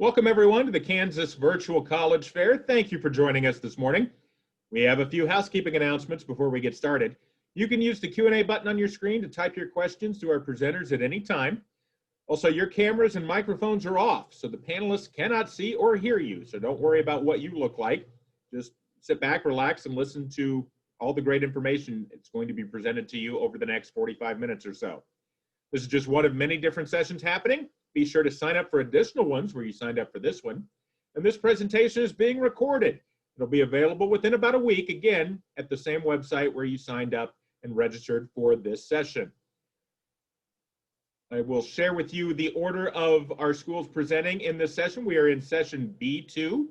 Welcome everyone to the Kansas Virtual College Fair. Thank you for joining us this morning. We have a few housekeeping announcements before we get started. You can use the Q&A button on your screen to type your questions to our presenters at any time. Also, your cameras and microphones are off, so the panelists cannot see or hear you, so don't worry about what you look like. Just sit back, relax, and listen to all the great information it's going to be presented to you over the next 45 minutes or so. This is just one of many different sessions happening. Be sure to sign up for additional ones where you signed up for this one. And this presentation is being recorded. It'll be available within about a week, again, at the same website where you signed up and registered for this session. I will share with you the order of our schools presenting in this session. We are in session B2,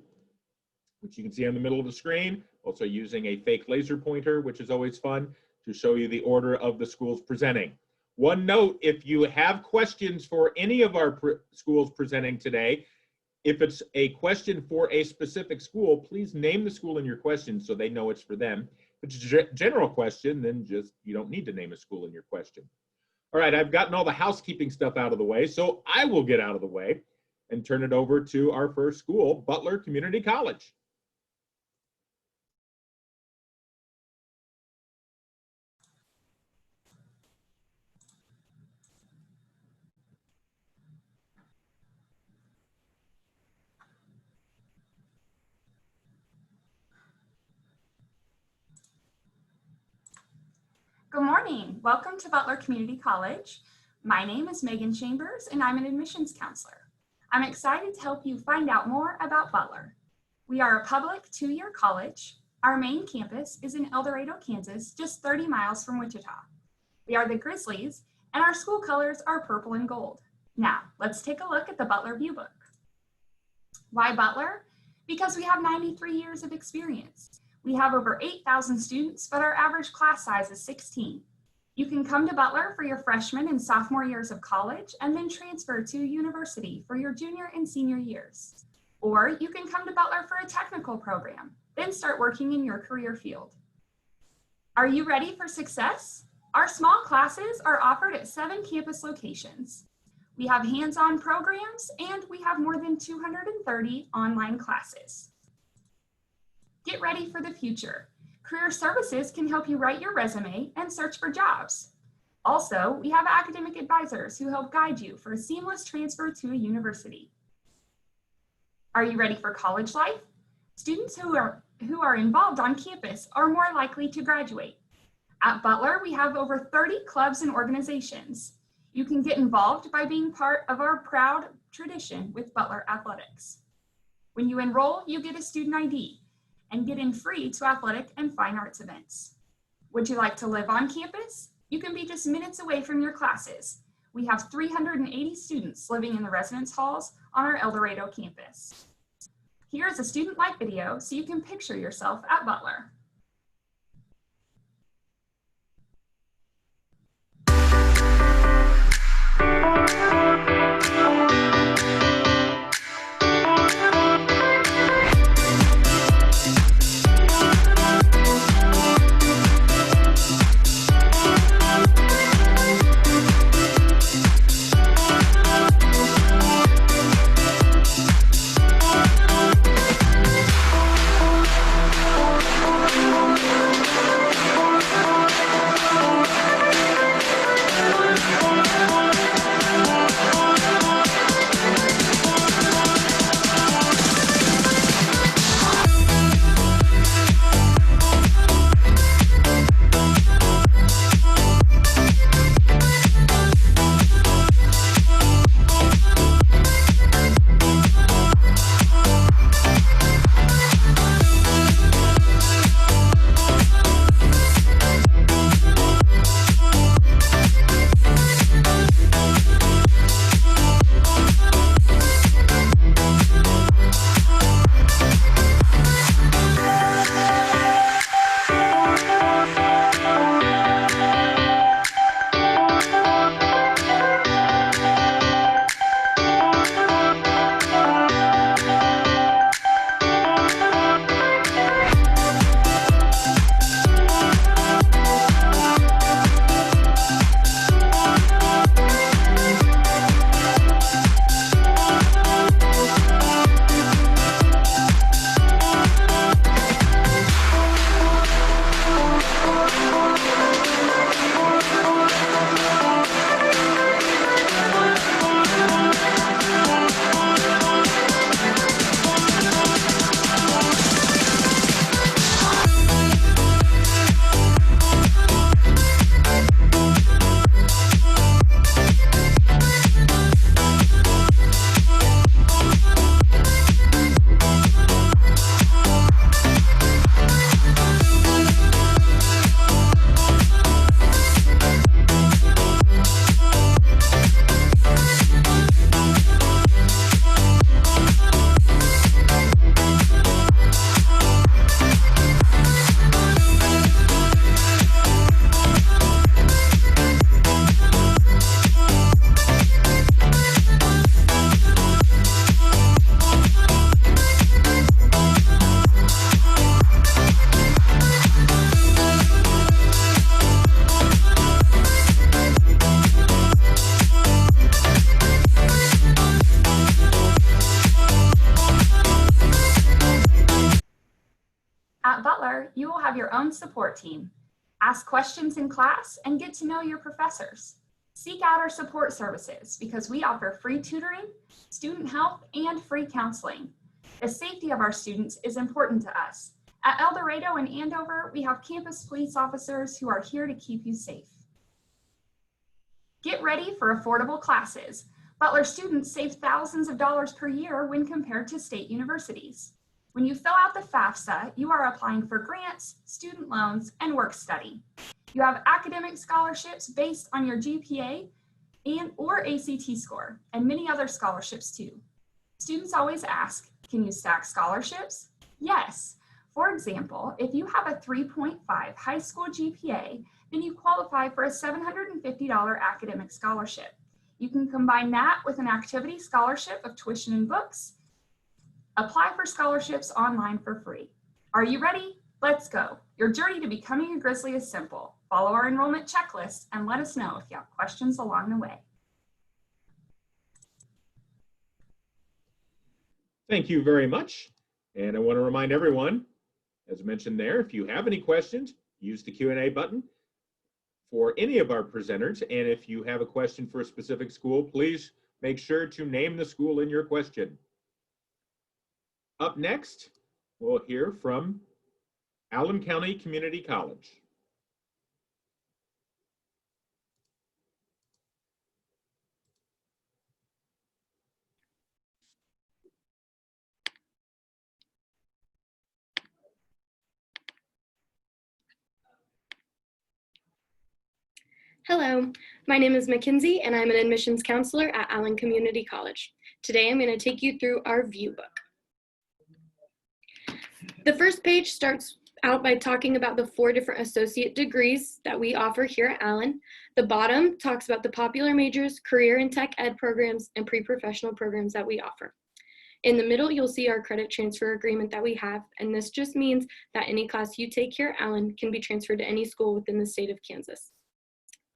which you can see on the middle of the screen. Also using a fake laser pointer, which is always fun, to show you the order of the schools presenting. One note, if you have questions for any of our schools presenting today, if it's a question for a specific school, please name the school in your question so they know it's for them. If it's a general question, then you don't need to name a school in your question. All right, I've gotten all the housekeeping stuff out of the way, so I will get out of the way and turn it over to our first school, Butler Community College. Good morning. Welcome to Butler Community College. My name is Megan Chambers and I'm an admissions counselor. I'm excited to help you find out more about Butler. We are a public two-year college. Our main campus is in El Dorado, Kansas, just 30 miles from Wichita. We are the Grizzlies and our school colors are purple and gold. Now, let's take a look at the Butler View Book. Why Butler? Because we have 93 years of experience. We have over 8,000 students, but our average class size is 16. You can come to Butler for your freshman and sophomore years of college and then transfer to university for your junior and senior years. Or you can come to Butler for a technical program, then start working in your career field. Are you ready for success? Our small classes are offered at 7 campus locations. We have hands-on programs and we have more than 230 online classes. Get ready for the future. Career Services can help you write your resume and search for jobs. Also, we have academic advisors who help guide you for a seamless transfer to a university. Are you ready for college life? Students who are involved on campus are more likely to graduate. At Butler, we have over 30 clubs and organizations. You can get involved by being part of our proud tradition with Butler Athletics. When you enroll, you get a student ID and get in free to athletic and fine arts events. Would you like to live on campus? You can be just minutes away from your classes. We have 380 students living in the residence halls on our El Dorado campus. Here's a student life video so you can picture yourself at Butler. year, you will have your own support team. Ask questions in class and get to know your professors. Seek out our support services because we offer free tutoring, student help, and free counseling. The safety of our students is important to us. At El Dorado and Andover, we have campus police officers who are here to keep you safe. Get ready for affordable classes. Butler students save thousands of dollars per year when compared to state universities. When you fill out the FAFSA, you are applying for grants, student loans, and work study. You have academic scholarships based on your GPA or ACT score, and many other scholarships too. Students always ask, can you stack scholarships? Yes. For example, if you have a 3.5 high school GPA, then you qualify for a $750 academic scholarship. You can combine that with an activity scholarship of tuition and books. Apply for scholarships online for free. Are you ready? Let's go. Your journey to becoming a Grizzly is simple. Follow our enrollment checklist and let us know if you have questions along the way. Thank you very much. And I want to remind everyone, as mentioned there, if you have any questions, use the Q&A button for any of our presenters. And if you have a question for a specific school, please make sure to name the school in your question. Up next, we'll hear from Allen County Community College. Hello, my name is Mackenzie and I'm an admissions counselor at Allen Community College. Today I'm going to take you through our view book. The first page starts out by talking about the 4 different associate degrees that we offer here at Allen. The bottom talks about the popular majors, career and tech ed programs, and pre-professional programs that we offer. In the middle, you'll see our credit transfer agreement that we have, and this just means that any class you take here at Allen can be transferred to any school within the state of Kansas.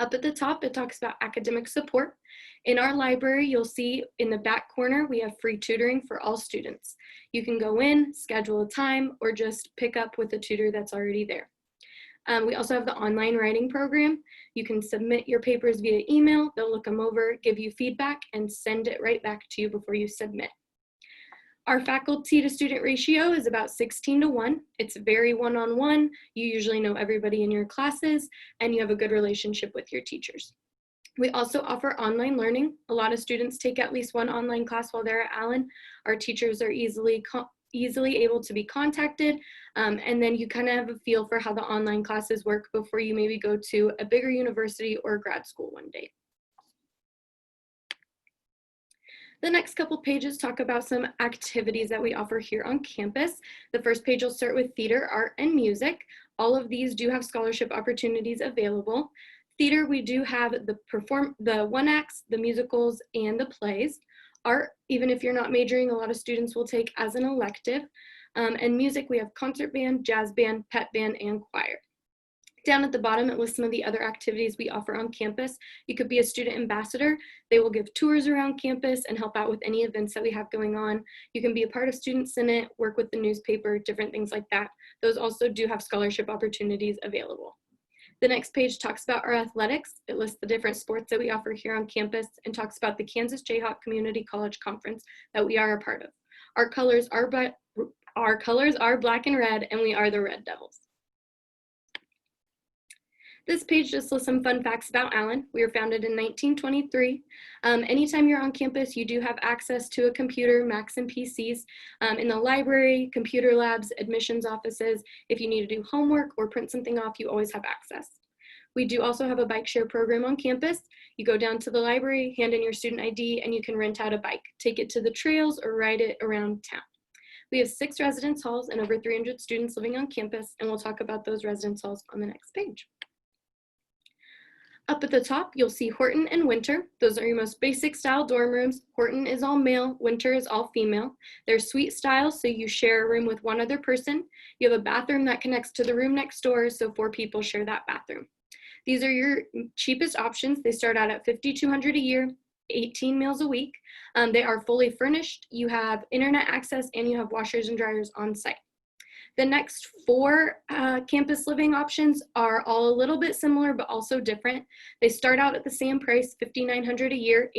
Up at the top, it talks about academic support. In our library, you'll see in the back corner, we have free tutoring for all students. You can go in, schedule a time, or just pick up with a tutor that's already there. We also have the online writing program. You can submit your papers via email. They'll look them over, give you feedback, and send it right back to you before you submit. Our faculty to student ratio is about 16:1. It's very one-on-one. You usually know everybody in your classes and you have a good relationship with your teachers. We also offer online learning. A lot of students take at least one online class while they're at Allen. Our teachers are easily able to be contacted, and then you kind of have a feel for how the online classes work before you maybe go to a bigger university or grad school one day. The next couple pages talk about some activities that we offer here on campus. The first page will start with theater, art, and music. All of these do have scholarship opportunities available. Theater, we do have the one acts, the musicals, and the plays. Art, even if you're not majoring, a lot of students will take as an elective. And music, we have concert band, jazz band, pep band, and choir. Down at the bottom, it lists some of the other activities we offer on campus. You could be a student ambassador. They will give tours around campus and help out with any events that we have going on. You can be a part of Student Senate, work with the newspaper, different things like that. Those also do have scholarship opportunities available. The next page talks about our athletics. It lists the different sports that we offer here on campus and talks about the Kansas Jayhawk Community College Conference that we are a part of. Our colors are black and red, and we are the Red Devils. This page just lists some fun facts about Allen. We were founded in 1923. Anytime you're on campus, you do have access to a computer, Macs and PCs. In the library, computer labs, admissions offices, if you need to do homework or print something off, you always have access. We do also have a bike share program on campus. You go down to the library, hand in your student ID, and you can rent out a bike. Take it to the trails or ride it around town. We have 6 residence halls and over 300 students living on campus, and we'll talk about those residence halls on the next page. Up at the top, you'll see Horton and Winter. Those are your most basic style dorm rooms. Horton is all male, Winter is all female. They're suite style, so you share a room with one other person. You have a bathroom that connects to the room next door, so 4 people share that bathroom. These are your cheapest options. They start out at $5,200 a year, 18 meals a week. They are fully furnished. You have internet access and you have washers and dryers on site. The next 4 campus living options are all a little bit similar, but also different. They start out at the same price, $5,900 a year,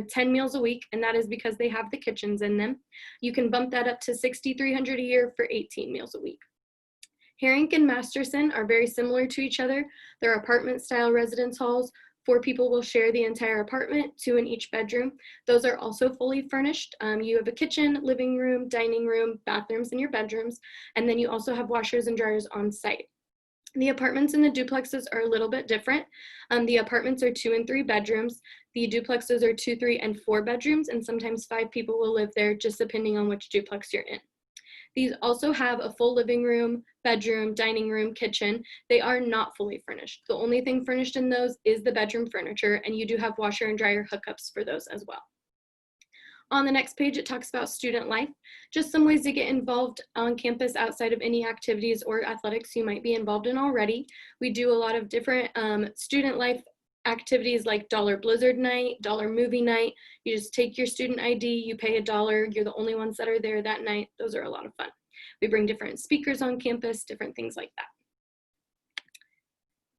10 meals a week, and that is because they have the kitchens in them. You can bump that up to $6,300 a year for 18 meals a week. Herink and Masterson are very similar to each other. They're apartment-style residence halls. 4 people will share the entire apartment, 2 in each bedroom. Those are also fully furnished. You have a kitchen, living room, dining room, bathrooms in your bedrooms, and then you also have washers and dryers on site. The apartments and the duplexes are a little bit different. The apartments are 2 and 3 bedrooms. The duplexes are 2, 3, and 4 bedrooms, and sometimes 5 people will live there, just depending on which duplex you're in. These also have a full living room, bedroom, dining room, kitchen. They are not fully furnished. The only thing furnished in those is the bedroom furniture, and you do have washer and dryer hookups for those as well. On the next page, it talks about student life, just some ways to get involved on campus outside of any activities or athletics you might be involved in already. We do a lot of different student life activities like Dollar Blizzard Night, Dollar Movie Night. You just take your student ID, you pay $1, you're the only ones that are there that night. Those are a lot of fun. We bring different speakers on campus, different things like that.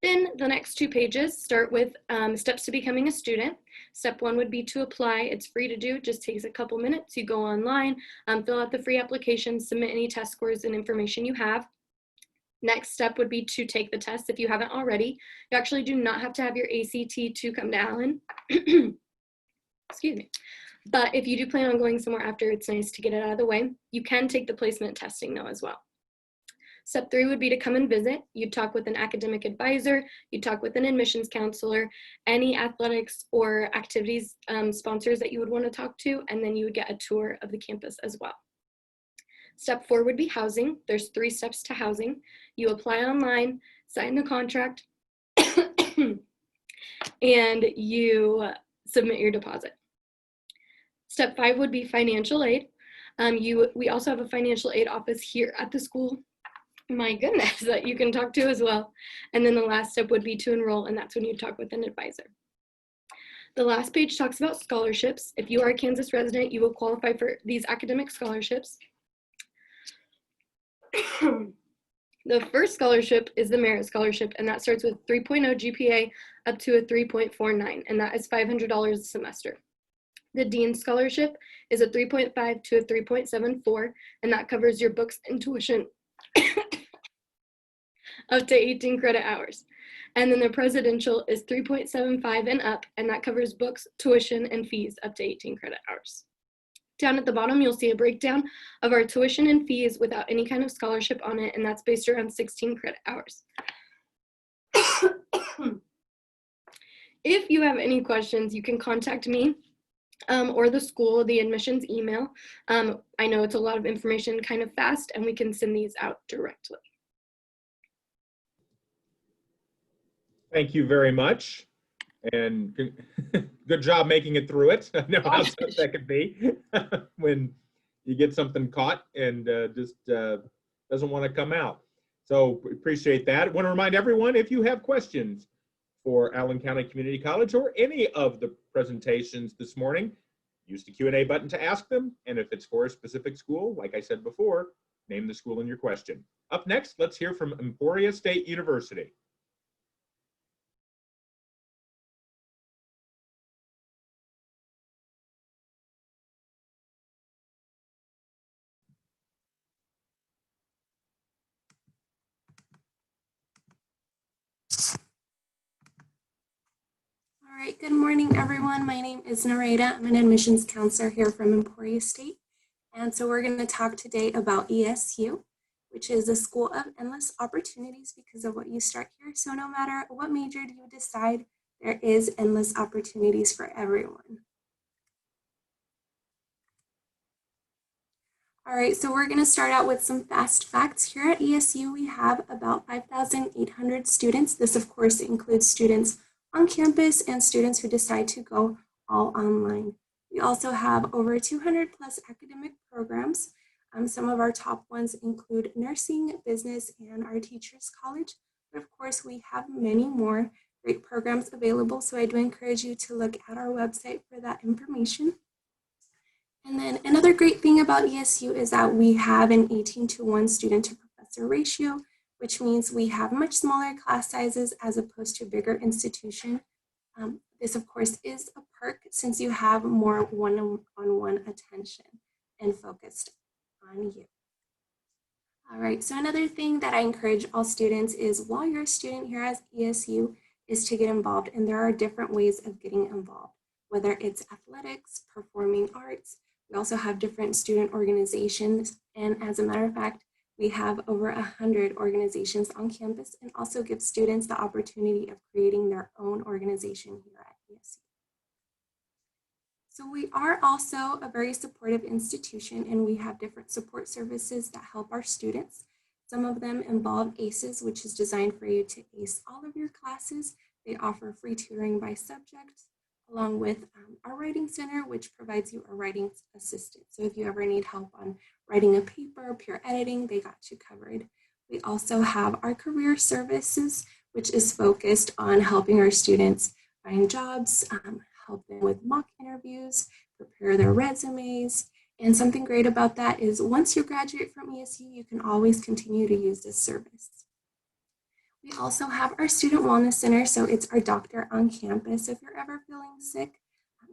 Then the next 2 pages start with steps to becoming a student. Step 1 would be to apply. It's free to do, just takes a couple minutes. You go online, fill out the free application, submit any test scores and information you have. Next step would be to take the test if you haven't already. You actually do not have to have your ACT to come to Allen. Excuse me. But if you do plan on going somewhere after, it's nice to get it out of the way. You can take the placement testing though as well. Step 3 would be to come and visit. You'd talk with an academic advisor, you'd talk with an admissions counselor, any athletics or activities sponsors that you would want to talk to, and then you would get a tour of the campus as well. Step 4 would be housing. There's 3 steps to housing. You apply online, sign the contract, and you submit your deposit. Step 5 would be financial aid. We also have a financial aid office here at the school, my goodness, that you can talk to as well. And then the last step would be to enroll, and that's when you talk with an advisor. The last page talks about scholarships. If you are a Kansas resident, you will qualify for these academic scholarships. The first scholarship is the Merit Scholarship, and that starts with 3.0 GPA up to a 3.49, and that is $500 a semester. The Dean Scholarship is a 3.5 to a 3.74, and that covers your books and tuition up to 18 credit hours. And then the Presidential is 3.75 and up, and that covers books, tuition, and fees up to 18 credit hours. Down at the bottom, you'll see a breakdown of our tuition and fees without any kind of scholarship on it, and that's based around 16 credit hours. If you have any questions, you can contact me or the school, the admissions email. I know it's a lot of information kind of fast, and we can send these out directly. Thank you very much. And good job making it through it. I know how tough that could be when you get something caught and just doesn't want to come out. So appreciate that. I want to remind everyone, if you have questions for Allen County Community College or any of the presentations this morning, use the Q&A button to ask them. And if it's for a specific school, like I said before, name the school in your question. Up next, let's hear from Emporia State University. All right, good morning, everyone. My name is Nareda. I'm an admissions counselor here from Emporia State. And so we're going to talk today about ESU, which is a school of endless opportunities because of what you start here. So no matter what major you decide, there is endless opportunities for everyone. All right, so we're going to start out with some fast facts. Here at ESU, we have about 5,800 students. This, of course, includes students on campus and students who decide to go all online. We also have over 200 plus academic programs. Some of our top ones include nursing, business, and our teachers college. But of course, we have many more great programs available. So I do encourage you to look at our website for that information. And then another great thing about ESU is that we have an 18-to-1 student to professor professor ratio, which means we have much smaller class sizes as opposed to a bigger institution. This, of course, is a perk since you have more one-on-one attention and focused on you. All right, so another thing that I encourage all students is while you're a student here at ESU is to get involved, and there are different ways of getting involved, whether it's athletics, performing arts. We also have different student organizations, and as a matter of fact, we have over 100 organizations on campus and also give students the opportunity of creating their own organization here at ESU. So we are also a very supportive institution, and we have different support services that help our students. Some of them involve ACEs, which is designed for you to ace all of your classes. They offer free tutoring by subject, along with our writing center, which provides you a writing assistant. So if you ever need help on writing a paper, peer editing, they got you covered. We also have our career services, which is focused on helping our students find jobs, help them with mock interviews, prepare their resumes. And something great about that is once you graduate from ESU, you can always continue to use this service. We also have our Student Wellness Center, so it's our doctor on campus. If you're ever feeling sick,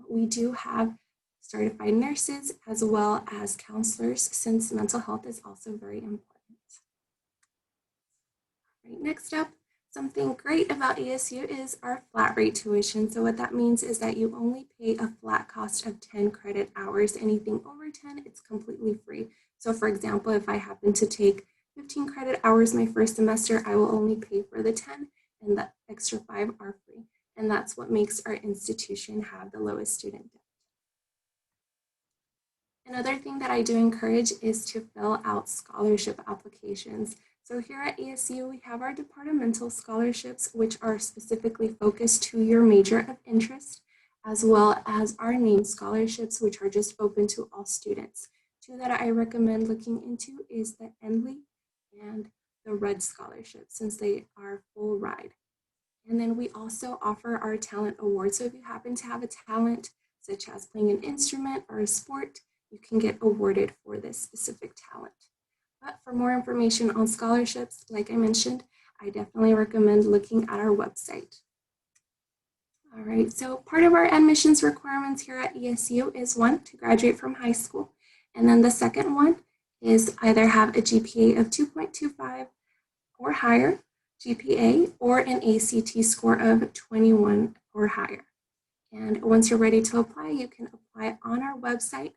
we do have certified nurses as well as counselors, since mental health is also very important. All right, next up, something great about ESU is our flat rate tuition. So what that means is that you only pay a flat cost of 10 credit hours. Anything over 10, it's completely free. So for example, if I happen to take 15 credit hours my first semester, I will only pay for the 10, and the extra 5 are free. And that's what makes our institution have the lowest student debt. Another thing that I do encourage is to fill out scholarship applications. So here at ESU, we have our departmental scholarships, which are specifically focused to your major of interest, as well as our name scholarships, which are just open to all students. Two that I recommend looking into is the Endley and the Red Scholarship, since they are full ride. And then we also offer our talent awards. So if you happen to have a talent, such as playing an instrument or a sport, you can get awarded for this specific talent. But for more information on scholarships, like I mentioned, I definitely recommend looking at our website. All right, so part of our admissions requirements here at ESU is one, to graduate from high school. And then the second one is either have a GPA of 2.25 or higher, GPA, or an ACT score of 21 or higher. And once you're ready to apply, you can apply on our website.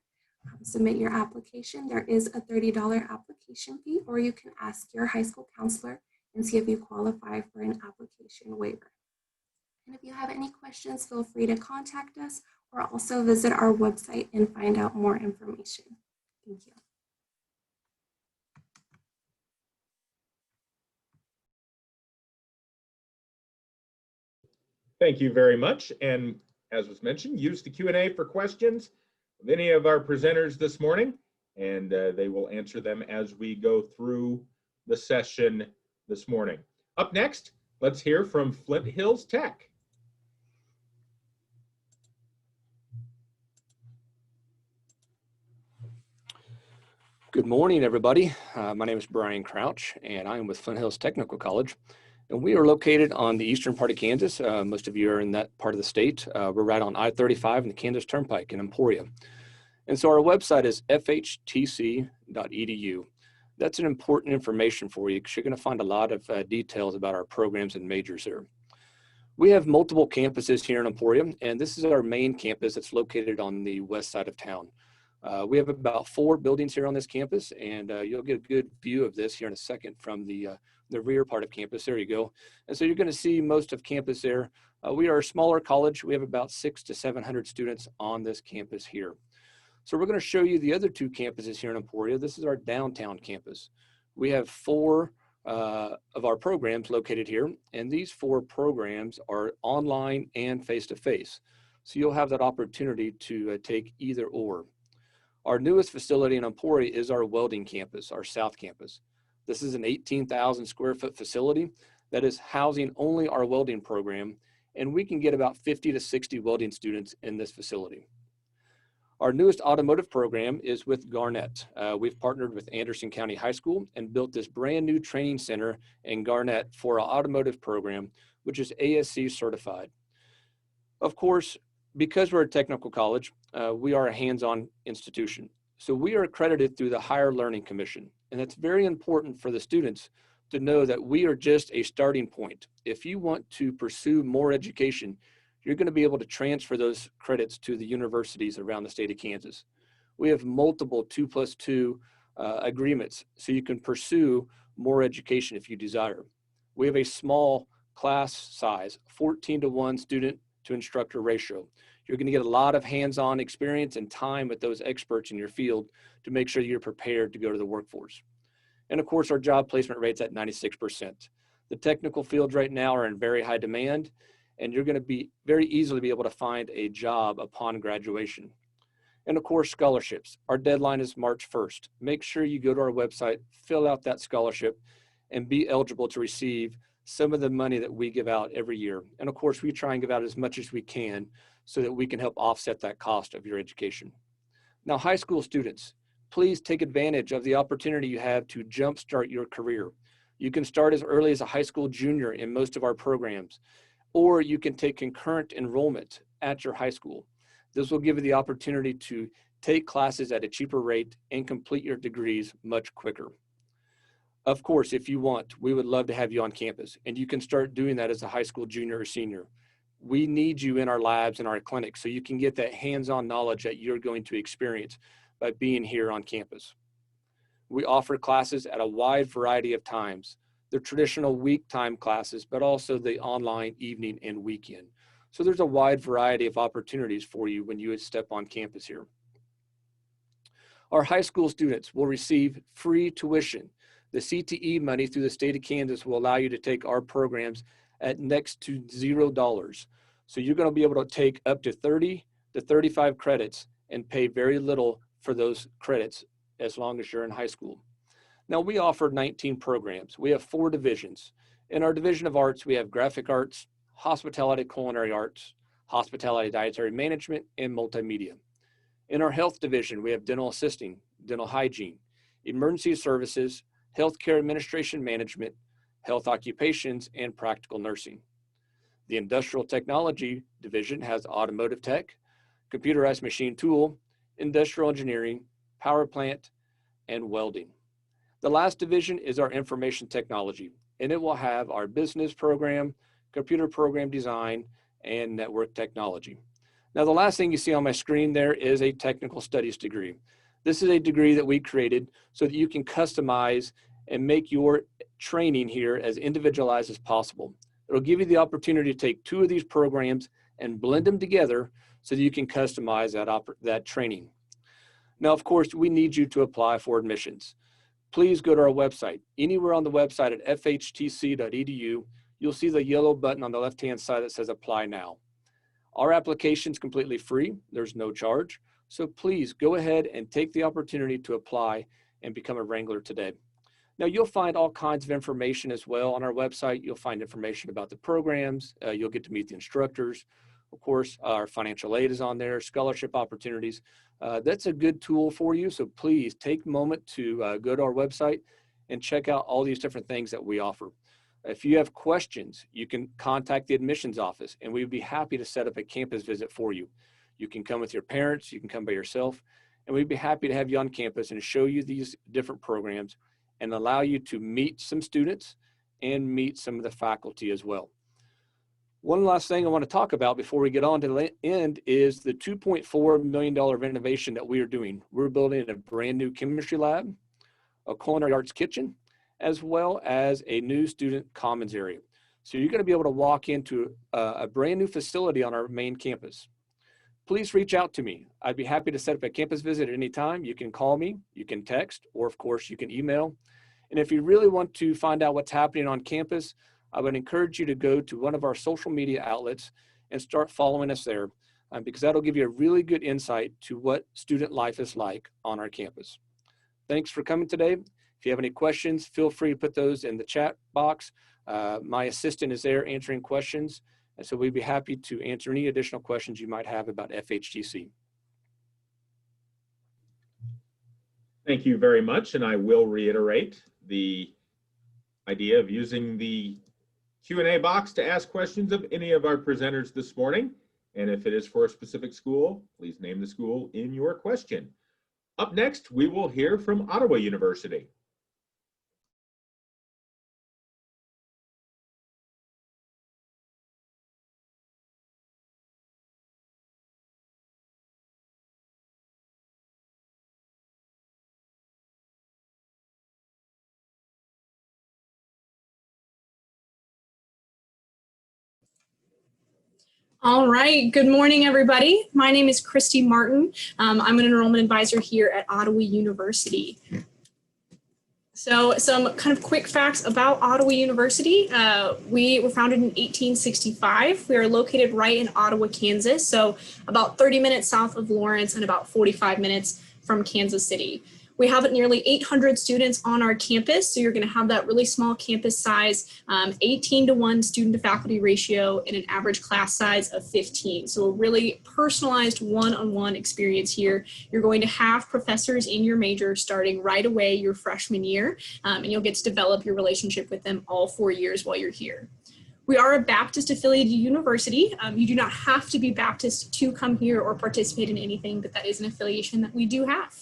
Submit your application. There is a $30 application fee, or you can ask your high school counselor and see if you qualify for an application waiver. And if you have any questions, feel free to contact us or also visit our website and find out more information. Thank you. Thank you very much. And as was mentioned, use the Q&A for questions of any of our presenters this morning, and they will answer them as we go through the session this morning. Up next, let's hear from Flint Hills Tech. Good morning, everybody. My name is Brian Crouch, and I am with Flint Hills Technical College. And we are located on the eastern part of Kansas. Most of you are in that part of the state. We're right on I-35 and the Kansas Turnpike in Emporia. And so our website is fhtc.edu. That's an important information for you because you're going to find a lot of details about our programs and majors there. We have multiple campuses here in Emporia, and this is our main campus that's located on the west side of town. We have about 4 buildings here on this campus, and you'll get a good view of this here in a second from the rear part of campus. There you go. And so you're going to see most of campus there. We are a smaller college. We have about 600 to 700 students on this campus here. So we're going to show you the other 2 campuses here in Emporia. This is our downtown campus. We have 4 of our programs located here, and these 4 programs are online and face-to-face. So you'll have that opportunity to take either or. Our newest facility in Emporia is our Welding Campus, our South Campus. This is an 18,000 square foot facility that is housing only our welding program, and we can get about 50 to 60 welding students in this facility. Our newest automotive program is with Garnett. We've partnered with Anderson County High School and built this brand new training center in Garnett for our automotive program, which is ASC certified. Of course, because we're a technical college, we are a hands-on institution. So we are accredited through the Higher Learning Commission. And it's very important for the students to know that we are just a starting point. If you want to pursue more education, you're going to be able to transfer those credits to the universities around the state of Kansas. We have multiple 2+2 agreements, so you can pursue more education if you desire. We have a small class size, 14-to-1 student to instructor ratio. You're going to get a lot of hands-on experience and time with those experts in your field to make sure you're prepared to go to the workforce. And of course, our job placement rate's at 96%. The technical fields right now are in very high demand, and you're going to be very easily be able to find a job upon graduation. And of course, scholarships. Our deadline is March 1st. Make sure you go to our website, fill out that scholarship, and be eligible to receive some of the money that we give out every year. And of course, we try and give out as much as we can so that we can help offset that cost of your education. Now, high school students, please take advantage of the opportunity you have to jumpstart your career. You can start as early as a high school junior in most of our programs, or you can take concurrent enrollment at your high school. This will give you the opportunity to take classes at a cheaper rate and complete your degrees much quicker. Of course, if you want, we would love to have you on campus, and you can start doing that as a high school junior or senior. We need you in our labs and our clinics so you can get that hands-on knowledge that you're going to experience by being here on campus. We offer classes at a wide variety of times, the traditional week time classes, but also the online evening and weekend. So there's a wide variety of opportunities for you when you would step on campus here. Our high school students will receive free tuition. The CTE money through the state of Kansas will allow you to take our programs at next to $0. So you're going to be able to take up to 30 to 35 credits and pay very little for those credits as long as you're in high school. Now, we offer 19 programs. We have 4 divisions. In our division of arts, we have graphic arts, hospitality culinary arts, hospitality dietary management, and multimedia. In our health division, we have dental assisting, dental hygiene, emergency services, healthcare administration management, health occupations, and practical nursing. The industrial technology division has automotive tech, computerized machine tool, industrial engineering, power plant, and welding. The last division is our information technology, and it will have our business program, computer program design, and network technology. Now, the last thing you see on my screen there is a technical studies degree. This is a degree that we created so that you can customize and make your training here as individualized as possible. It'll give you the opportunity to take 2 of these programs and blend them together so that you can customize that training. Now, of course, we need you to apply for admissions. Please go to our website. Anywhere on the website at fhtc.edu, you'll see the yellow button on the left-hand side that says Apply Now. Our application is completely free. There's no charge. So please go ahead and take the opportunity to apply and become a Wrangler today. Now, you'll find all kinds of information as well on our website. You'll find information about the programs. You'll get to meet the instructors. Of course, our financial aid is on there, scholarship opportunities. That's a good tool for you. So please take a moment to go to our website and check out all these different things that we offer. If you have questions, you can contact the admissions office, and we'd be happy to set up a campus visit for you. You can come with your parents, you can come by yourself, and we'd be happy to have you on campus and show you these different programs and allow you to meet some students and meet some of the faculty as well. One last thing I want to talk about before we get on to the end is the $2.4 million renovation that we are doing. We're building a brand new chemistry lab, a culinary arts kitchen, as well as a new student commons area. So you're going to be able to walk into a brand new facility on our main campus. Please reach out to me. I'd be happy to set up a campus visit at any time. You can call me, you can text, or of course you can email. And if you really want to find out what's happening on campus, I would encourage you to go to one of our social media outlets and start following us there, because that'll give you a really good insight to what student life is like on our campus. Thanks for coming today. If you have any questions, feel free to put those in the chat box. My assistant is there answering questions, and so we'd be happy to answer any additional questions you might have about FHTC. Thank you very much, and I will reiterate the idea of using the Q&A box to ask questions of any of our presenters this morning. And if it is for a specific school, please name the school in your question. Up next, we will hear from Ottawa University. All right, good morning, everybody. My name is Christy Martin. I'm an enrollment advisor here at Ottawa University. So some kind of quick facts about Ottawa University. We were founded in 1865. We are located right in Ottawa, Kansas, so about 30 minutes south of Lawrence and about 45 minutes from Kansas City. We have nearly 800 students on our campus, so you're going to have that really small campus size, 18-to-1 student to faculty ratio, and an average class size of 15. So a really personalized one-on-one experience here. You're going to have professors in your major starting right away your freshman year, and you'll get to develop your relationship with them all 4 years while you're here. We are a Baptist affiliated university. You do not have to be Baptist to come here or participate in anything, but that is an affiliation that we do have.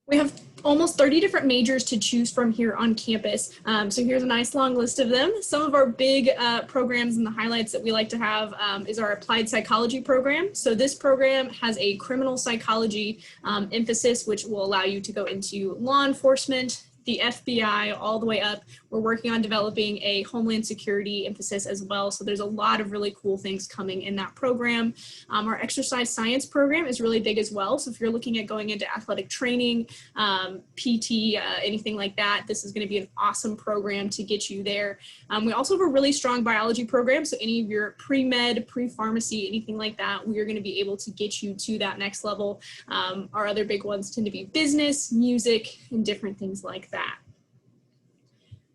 We have almost 30 different majors to choose from here on campus. So here's a nice long list of them. Some of our big programs and the highlights that we like to have is our applied psychology program. So this program has a criminal psychology emphasis, which will allow you to go into law enforcement, the FBI, all the way up. We're working on developing a homeland security emphasis as well. So there's a lot of really cool things coming in that program. Our exercise science program is really big as well. So if you're looking at going into athletic training, PT, anything like that, this is going to be an awesome program to get you there. We also have a really strong biology program. So any of your pre-med, pre-pharmacy, anything like that, we are going to be able to get you to that next level. Our other big ones tend to be business, music, and different things like that.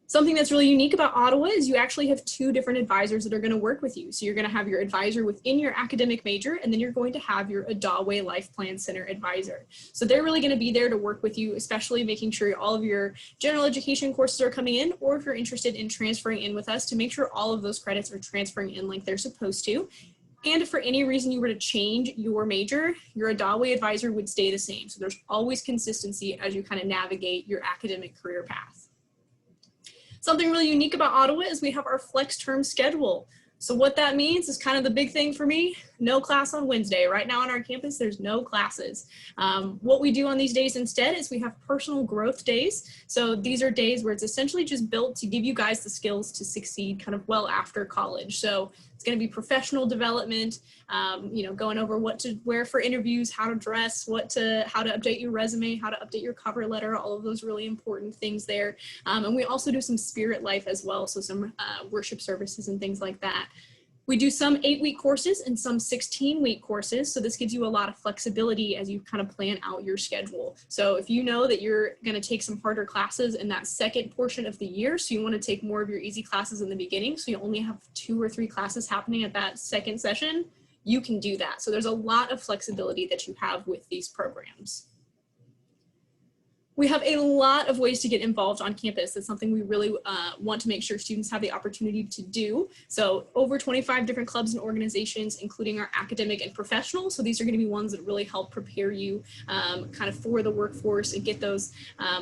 Something that's really unique about Ottawa is you actually have 2 different advisors that are going to work with you. So you're going to have your advisor within your academic major, and then you're going to have your Ottawa Life Plan Center advisor. So they're really going to be there to work with you, especially making sure all of your general education courses are coming in, or if you're interested in transferring in with us, to make sure all of those credits are transferring in like they're supposed to. And if for any reason you were to change your major, your Ottawa advisor would stay the same. So there's always consistency as you kind of navigate your academic career path. Something really unique about Ottawa is we have our flex term schedule. So what that means is kind of the big thing for me, no class on Wednesday. Right now on our campus, there's no classes. What we do on these days instead is we have personal growth days. So these are days where it's essentially just built to give you guys the skills to succeed kind of well after college. So it's going to be professional development, going over what to wear for interviews, how to dress, how to update your resume, how to update your cover letter, all of those really important things there. And we also do some spirit life as well. So some worship services and things like that. We do some 8-week courses and some 16-week courses. So this gives you a lot of flexibility as you kind of plan out your schedule. So if you know that you're going to take some harder classes in that second portion of the year, so you want to take more of your easy classes in the beginning, so you only have 2 or 3 classes happening at that second session, you can do that. So there's a lot of flexibility that you have with these programs. We have a lot of ways to get involved on campus. That's something we really want to make sure students have the opportunity to do. So over 25 different clubs and organizations, including our academic and professional. So these are going to be ones that really help prepare you kind of for the workforce and get those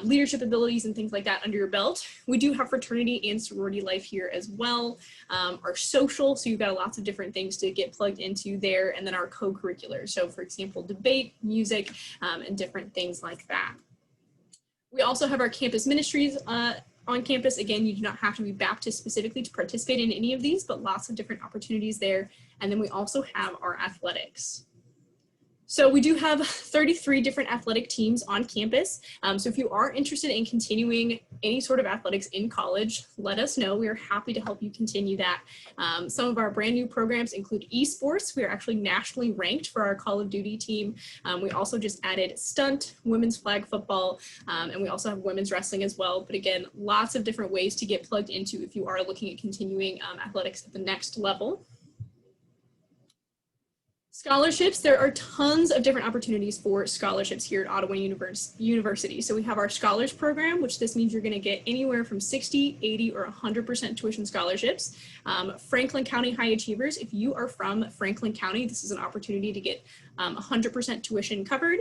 leadership abilities and things like that under your belt. We do have fraternity and sorority life here as well. Our social, so you've got lots of different things to get plugged into there. And then our co-curricular. So for example, debate, music, and different things like that. We also have our campus ministries on campus. Again, you do not have to be Baptist specifically to participate in any of these, but lots of different opportunities there. And then we also have our athletics. So we do have 33 different athletic teams on campus. So if you are interested in continuing any sort of athletics in college, let us know. We are happy to help you continue that. Some of our brand new programs include Esports. We are actually nationally ranked for our Call of Duty team. We also just added stunt, women's flag football, and we also have women's wrestling as well. But again, lots of different ways to get plugged into if you are looking at continuing athletics at the next level. Scholarships, there are tons of different opportunities for scholarships here at Ottawa University. So we have our Scholars Program, which this means you're going to get anywhere from 60, 80, or 100% tuition scholarships. Franklin County High Achievers, if you are from Franklin County, this is an opportunity to get 100% tuition covered.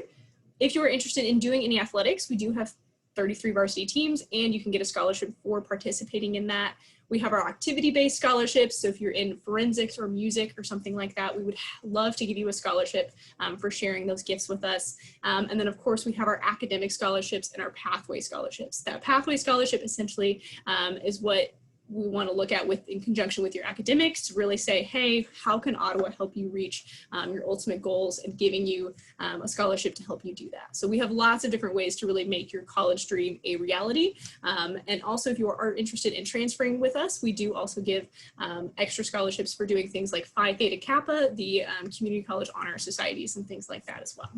If you are interested in doing any athletics, we do have 33 varsity teams, and you can get a scholarship for participating in that. We have our activity-based scholarships. So if you're in forensics or music or something like that, we would love to give you a scholarship for sharing those gifts with us. And then of course we have our academic scholarships and our pathway scholarships. That pathway scholarship essentially is what we want to look at in conjunction with your academics to really say, hey, how can Ottawa help you reach your ultimate goals, and giving you a scholarship to help you do that. So we have lots of different ways to really make your college dream a reality. And also if you are interested in transferring with us, we do also give extra scholarships for doing things like Phi Theta Kappa, the community college honor societies, and things like that as well.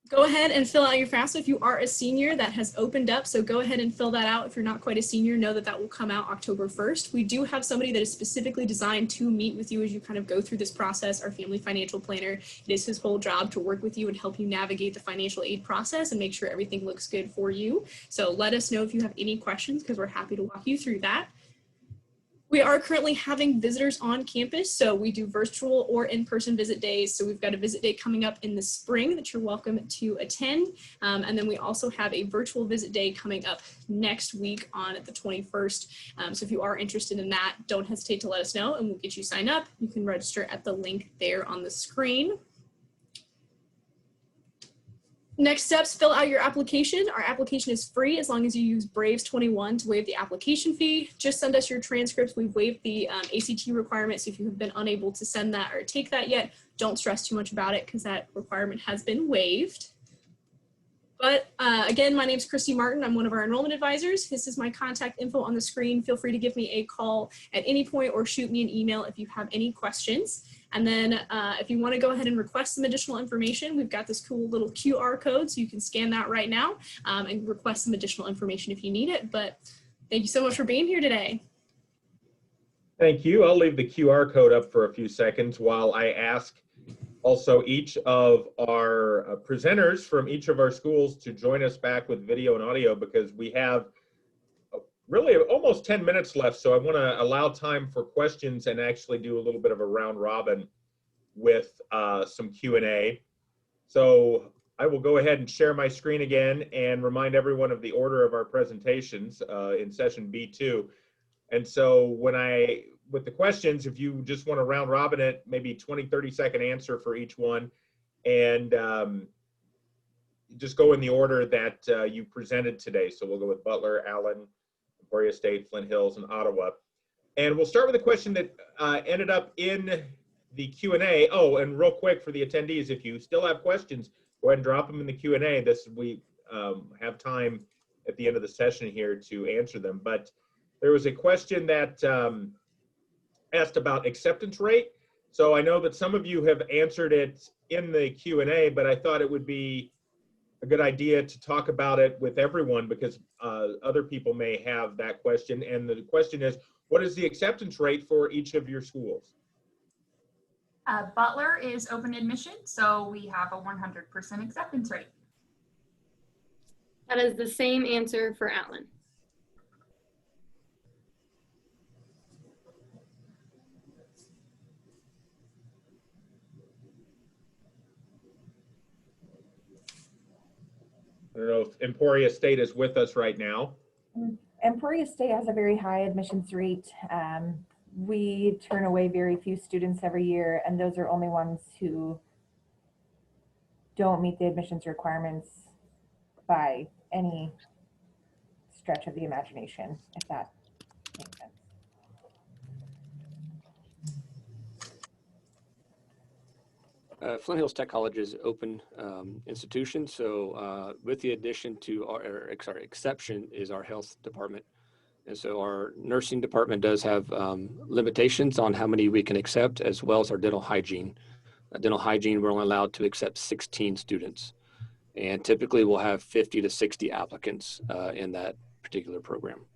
Go ahead and fill out your FAFSA if you are a senior. That has opened up, so go ahead and fill that out. If you're not quite a senior, know that that will come out October 1st. We do have somebody that is specifically designed to meet with you as you kind of go through this process, our family financial planner. It is his whole job to work with you and help you navigate the financial aid process and make sure everything looks good for you. So let us know if you have any questions, because we're happy to walk you through that. We are currently having visitors on campus, so we do virtual or in-person visit days. So we've got a visit day coming up in the spring that you're welcome to attend. And then we also have a virtual visit day coming up next week on the 21st. So if you are interested in that, don't hesitate to let us know and we'll get you signed up. You can register at the link there on the screen. Next steps, fill out your application. Our application is free as long as you use Braves 21 to waive the application fee. Just send us your transcripts. We've waived the ACT requirement, so if you have been unable to send that or take that yet, don't stress too much about it because that requirement has been waived. But again, my name is Christy Martin. I'm one of our enrollment advisors. This is my contact info on the screen. Feel free to give me a call at any point or shoot me an email if you have any questions. And then if you want to go ahead and request some additional information, we've got this cool little QR code, so you can scan that right now and request some additional information if you need it. But thank you so much for being here today. Thank you. I'll leave the QR code up for a few seconds while I ask also each of our presenters from each of our schools to join us back with video and audio, because we have really almost 10 minutes left. So I want to allow time for questions and actually do a little bit of a round robin with some Q&A. So I will go ahead and share my screen again and remind everyone of the order of our presentations in session B2. And so with the questions, if you just want to round robin it, maybe 20, 30-second answer for each one, and just go in the order that you presented today. So we'll go with Butler, Allen, Emporia State, Flint Hills, and Ottawa. And we'll start with a question that ended up in the Q&A. Oh, and real quick for the attendees, if you still have questions, go ahead and drop them in the Q&A. We have time at the end of the session here to answer them. But there was a question that asked about acceptance rate. So I know that some of you have answered it in the Q&A, but I thought it would be a good idea to talk about it with everyone, because other people may have that question. And the question is, what is the acceptance rate for each of your schools? Butler is open admission, so we have a 100% acceptance rate. That is the same answer for Allen. I don't know if Emporia State is with us right now. Emporia State has a very high admissions rate. We turn away very few students every year, and those are only ones who don't meet the admissions requirements by any stretch of the imagination, if that makes sense. Flint Hills Tech College is open institution, so with the addition to exception is our health department. And so our nursing department does have limitations on how many we can accept, as well as our dental hygiene. Dental hygiene, we're only allowed to accept 16 students. And typically we'll have 50 to 60 applicants in that particular program.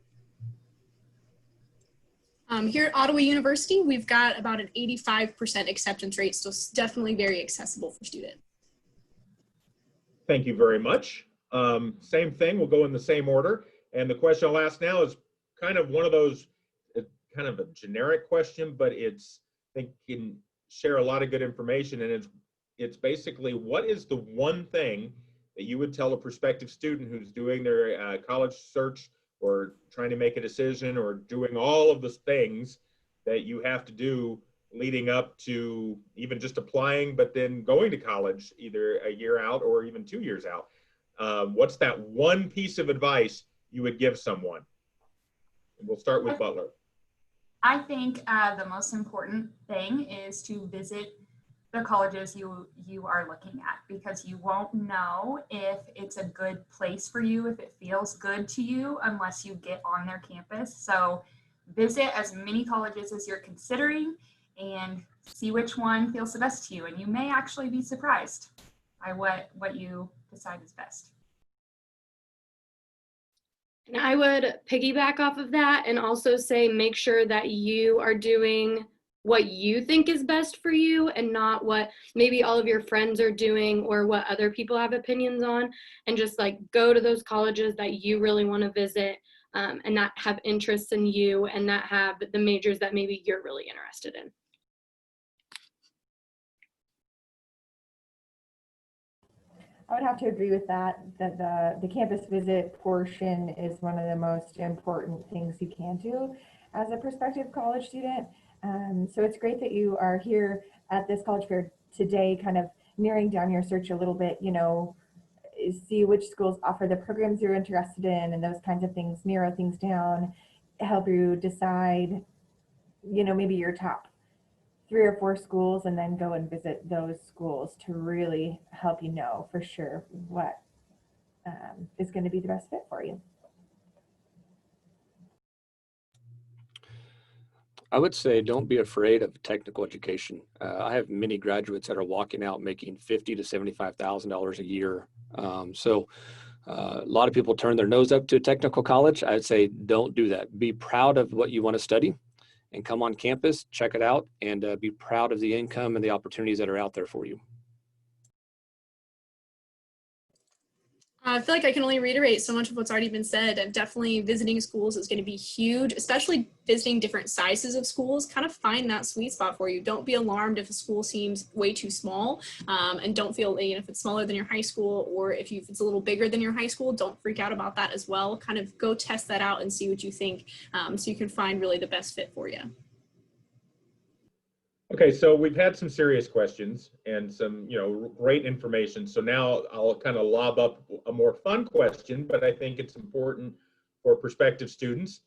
Here at Ottawa University, we've got about an 85% acceptance rate, so it's definitely very accessible for students. Thank you very much. Same thing, we'll go in the same order. And the question I'll ask now is kind of one of those, kind of a generic question, but I think can share a lot of good information. And it's basically, what is the one thing that you would tell a prospective student who's doing their college search or trying to make a decision or doing all of the things that you have to do leading up to even just applying, but then going to college either a year out or even 2 years out? What's that one piece of advice you would give someone? And we'll start with Butler. I think the most important thing is to visit the colleges you are looking at, because you won't know if it's a good place for you, if it feels good to you, unless you get on their campus. So visit as many colleges as you're considering and see which one feels the best to you. And you may actually be surprised by what you decide is best. And I would piggyback off of that and also say, make sure that you are doing what you think is best for you and not what maybe all of your friends are doing or what other people have opinions on, and just like go to those colleges that you really want to visit and that have interests in you and that have the majors that maybe you're really interested in. I would have to agree with that the campus visit portion is one of the most important things you can do as a prospective college student. So it's great that you are here at this college fair today, kind of narrowing down your search a little bit, see which schools offer the programs you're interested in and those kinds of things, narrow things down, help you decide, maybe your top 3 or 4 schools, and then go and visit those schools to really help you know for sure what is going to be the best fit for you. I would say don't be afraid of technical education. I have many graduates that are walking out making $50,000 to $75,000 a year. So a lot of people turn their nose up to technical college. I'd say don't do that. Be proud of what you want to study and come on campus, check it out, and be proud of the income and the opportunities that are out there for you. I feel like I can only reiterate so much of what's already been said, and definitely visiting schools is going to be huge, especially visiting different sizes of schools. Kind of find that sweet spot for you. Don't be alarmed if a school seems way too small, and don't feel, if it's smaller than your high school, or if it's a little bigger than your high school, don't freak out about that as well. Kind of go test that out and see what you think, so you can find really the best fit for you. Okay, so we've had some serious questions and some, great information. So now I'll kind of lob up a more fun question, but I think it's important for prospective students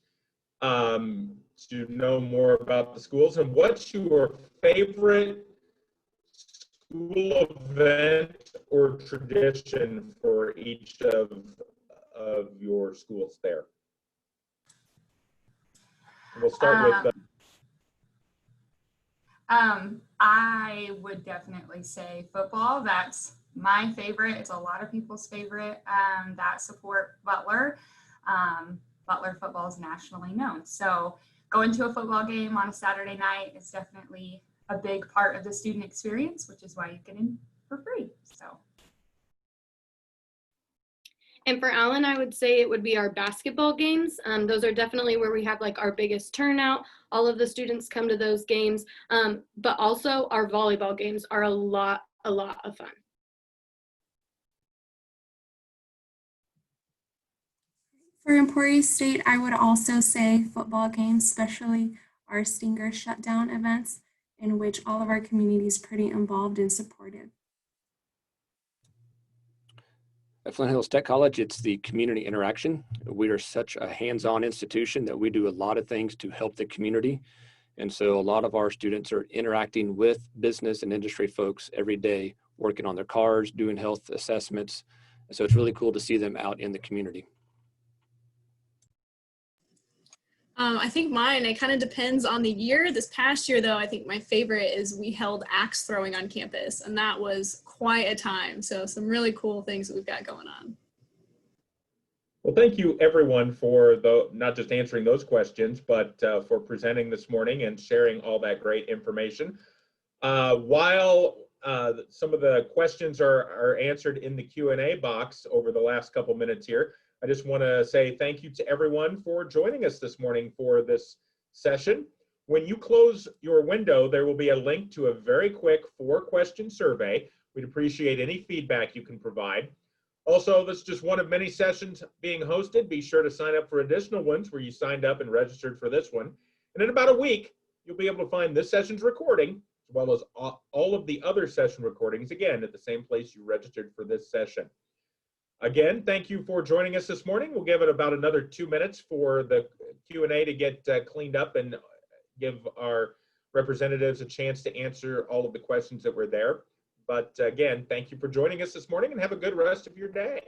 to know more about the schools. And what's your favorite school event or tradition for each of your schools there? We'll start with I would definitely say football. That's my favorite. It's a lot of people's favorite that support Butler. Butler football is nationally known. So going to a football game on a Saturday night is definitely a big part of the student experience, which is why you get in for free. So. And for Alan, I would say it would be our basketball games. Those are definitely where we have like our biggest turnout. All of the students come to those games, but also our volleyball games are a lot of fun. For Emporia State, I would also say football games, especially our Stinger shutdown events, in which all of our community is pretty involved and supportive. At Flint Hills Tech College, it's the community interaction. We are such a hands-on institution that we do a lot of things to help the community. And so a lot of our students are interacting with business and industry folks every day, working on their cars, doing health assessments. So it's really cool to see them out in the community. I think mine, it kind of depends on the year. This past year, though, I think my favorite is we held axe throwing on campus, and that was quite a time. So some really cool things that we've got going on. Well, thank you everyone for not just answering those questions, but for presenting this morning and sharing all that great information. While some of the questions are answered in the Q&A box over the last couple minutes here, I just want to say thank you to everyone for joining us this morning for this session. When you close your window, there will be a link to a very quick 4-question survey. We'd appreciate any feedback you can provide. Also, this is just one of many sessions being hosted. Be sure to sign up for additional ones where you signed up and registered for this one. And in about a week, you'll be able to find this session's recording, as well as all of the other session recordings, again, at the same place you registered for this session. Again, thank you for joining us this morning. We'll give it about another 2 minutes for the Q&A to get cleaned up and give our representatives a chance to answer all of the questions that were there. But again, thank you for joining us this morning and have a good rest of your day.